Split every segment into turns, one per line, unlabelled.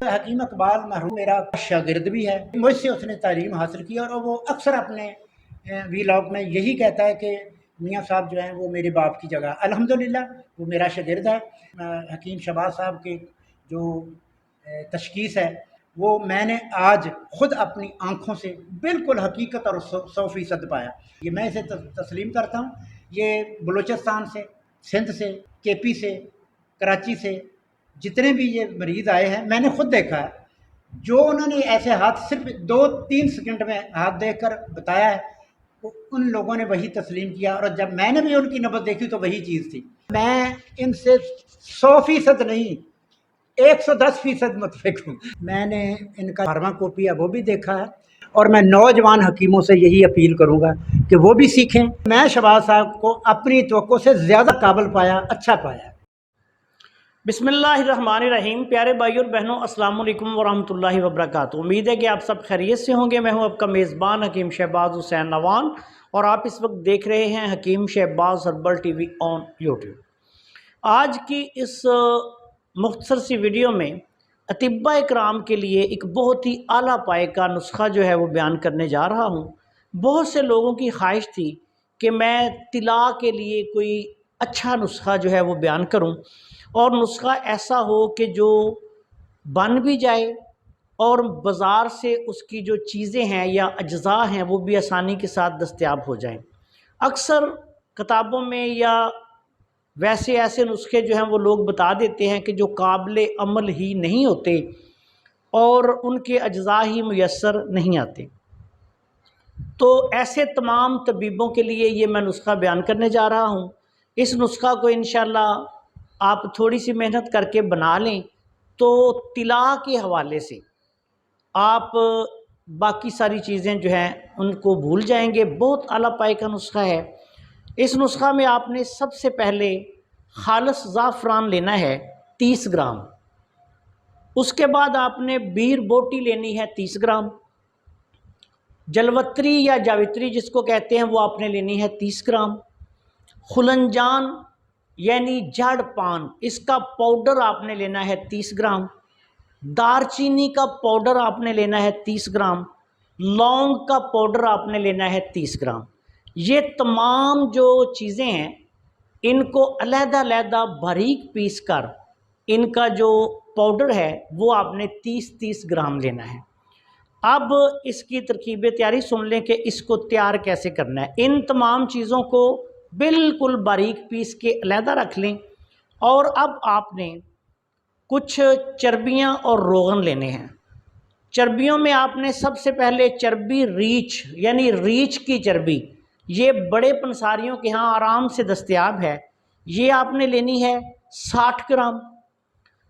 حکیم اقبال مرحوم میرا شاگرد بھی ہے، مجھ سے اس نے تعلیم حاصل کی اور وہ اکثر اپنے ویلاگ میں یہی کہتا ہے کہ میاں صاحب جو ہیں وہ میرے باپ کی جگہ۔ الحمدللہ وہ میرا شاگرد ہے۔ حکیم شہباز صاحب کی جو تشخیص ہے وہ میں نے آج خود اپنی آنکھوں سے بالکل حقیقت اور 100% پایا۔ یہ میں اسے تسلیم کرتا ہوں۔ یہ بلوچستان سے، سندھ سے، کے پی سے، کراچی سے جتنے بھی یہ مریض آئے ہیں میں نے خود دیکھا ہے، جو انہوں نے ایسے ہاتھ صرف 2-3 سیکنڈ میں ہاتھ دیکھ کر بتایا ہے ان لوگوں نے وہی تسلیم کیا، اور جب میں نے بھی ان کی نبض دیکھی تو وہی چیز تھی۔ میں ان سے 100% نہیں 110% متفق ہوں۔ میں نے ان کا فارما کوپی ہے وہ بھی دیکھا ہے، اور میں نوجوان حکیموں سے یہی اپیل کروں گا کہ وہ بھی سیکھیں۔ میں شہباز صاحب کو اپنی توقع سے زیادہ قابل پایا، اچھا پایا۔
بسم اللہ الرحمن الرحیم۔ پیارے بھائیوں اور بہنوں، السلام علیکم ورحمۃ اللہ وبرکاتہ۔ امید ہے کہ آپ سب خیریت سے ہوں گے۔ میں ہوں آپ کا میزبان حکیم شہباز حسین نوان، اور آپ اس وقت دیکھ رہے ہیں Hakim Shahbaz herbal TV on YouTube. آج کی اس مختصر سی ویڈیو میں اطباء اکرام کے لیے ایک بہت ہی اعلیٰ پائے کا نسخہ جو ہے وہ بیان کرنے جا رہا ہوں۔ بہت سے لوگوں کی خواہش تھی کہ میں طلاء کے لیے کوئی اچھا نسخہ جو ہے وہ بیان کروں، اور نسخہ ایسا ہو کہ جو بن بھی جائے اور بازار سے اس کی جو چیزیں ہیں یا اجزاء ہیں وہ بھی آسانی کے ساتھ دستیاب ہو جائیں۔ اکثر کتابوں میں یا ویسے ایسے نسخے جو ہیں وہ لوگ بتا دیتے ہیں کہ جو قابل عمل ہی نہیں ہوتے اور ان کے اجزاء ہی میسر نہیں آتے۔ تو ایسے تمام طبیبوں کے لیے یہ میں نسخہ بیان کرنے جا رہا ہوں۔ اس نسخہ کو انشاءاللہ آپ تھوڑی سی محنت کر کے بنا لیں تو طلاء کے حوالے سے آپ باقی ساری چیزیں جو ہیں ان کو بھول جائیں گے۔ بہت اعلیٰ پائے کا نسخہ ہے۔ اس نسخہ میں آپ نے سب سے پہلے خالص زعفران لینا ہے 30 گرام، اس کے بعد آپ نے بیر بوٹی لینی ہے 30 گرام، جلوتری یا جاوتری جس کو کہتے ہیں وہ آپ نے لینی ہے 30 گرام، خلنجان یعنی جڑ پان اس کا پاؤڈر آپ نے لینا ہے 30 گرام، دار چینی کا پاؤڈر آپ نے لینا ہے 30 گرام، لونگ کا پاؤڈر آپ نے لینا ہے 30 گرام۔ یہ تمام جو چیزیں ہیں ان کو علیحدہ علیحدہ باریک پیس کر ان کا جو پاؤڈر ہے وہ آپ نے 30 گرام لینا ہے۔ اب اس کی ترکیب تیاری سن لیں کہ اس کو تیار کیسے کرنا ہے۔ ان تمام چیزوں کو بالکل باریک پیس کے علیحدہ رکھ لیں، اور اب آپ نے کچھ چربیاں اور روغن لینے ہیں۔ چربیوں میں آپ نے سب سے پہلے چربی ریچھ یعنی ریچھ کی چربی، یہ بڑے پنساریوں کے ہاں آرام سے دستیاب ہے، یہ آپ نے لینی ہے 60 گرام۔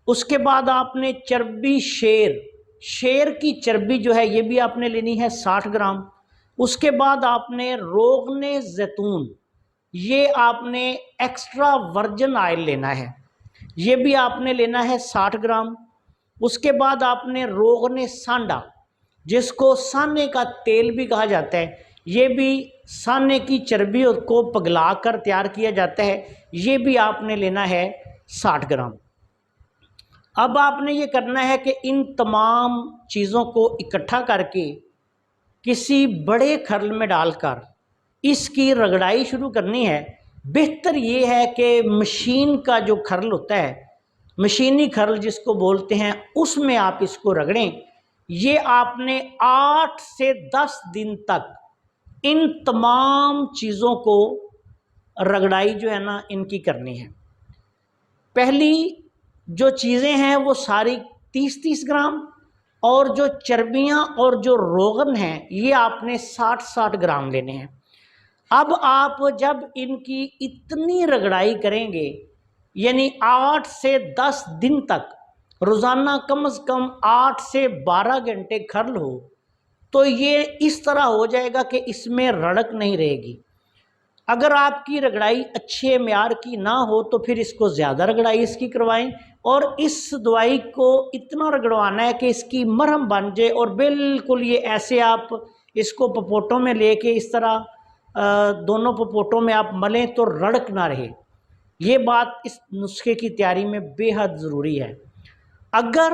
اس کے بعد آپ نے چربی شیر کی چربی جو ہے یہ بھی آپ نے لینی ہے 60 گرام۔ اس کے بعد آپ نے روغن زیتون، یہ آپ نے ایکسٹرا ورجن آئل لینا ہے، یہ بھی آپ نے لینا ہے 60 گرام۔ اس کے بعد آپ نے روغن سانڈا جس کو سانے کا تیل بھی کہا جاتا ہے، یہ بھی سانے کی چربی کو پگھلا کر تیار کیا جاتا ہے، یہ بھی آپ نے لینا ہے 60 گرام۔ اب آپ نے یہ کرنا ہے کہ ان تمام چیزوں کو اکٹھا کر کے کسی بڑے کھرل میں ڈال کر اس کی رگڑائی شروع کرنی ہے۔ بہتر یہ ہے کہ مشین کا جو کھرل ہوتا ہے، مشینی کھرل جس کو بولتے ہیں، اس میں آپ اس کو رگڑیں۔ یہ آپ نے 8 سے 10 دن تک ان تمام چیزوں کو رگڑائی جو ہے نا ان کی کرنی ہے۔ پہلی جو چیزیں ہیں وہ ساری 30 گرام، اور جو چربیاں اور جو روغن ہیں یہ آپ نے 60 گرام لینے ہیں۔ اب آپ جب ان کی اتنی رگڑائی کریں گے، یعنی 8 سے 10 دن تک روزانہ کم از کم 8 سے 12 گھنٹے کھرل ہو، تو یہ اس طرح ہو جائے گا کہ اس میں رڑک نہیں رہے گی۔ اگر آپ کی رگڑائی اچھے معیار کی نہ ہو تو پھر اس کو زیادہ رگڑائی اس کی کروائیں، اور اس دوائی کو اتنا رگڑوانا ہے کہ اس کی مرہم بن جائے، اور بالکل یہ ایسے آپ اس کو پپوٹوں میں لے کے اس طرح دونوں پپوٹوں میں آپ ملیں تو رڑک نہ رہے۔ یہ بات اس نسخے کی تیاری میں بے حد ضروری ہے۔ اگر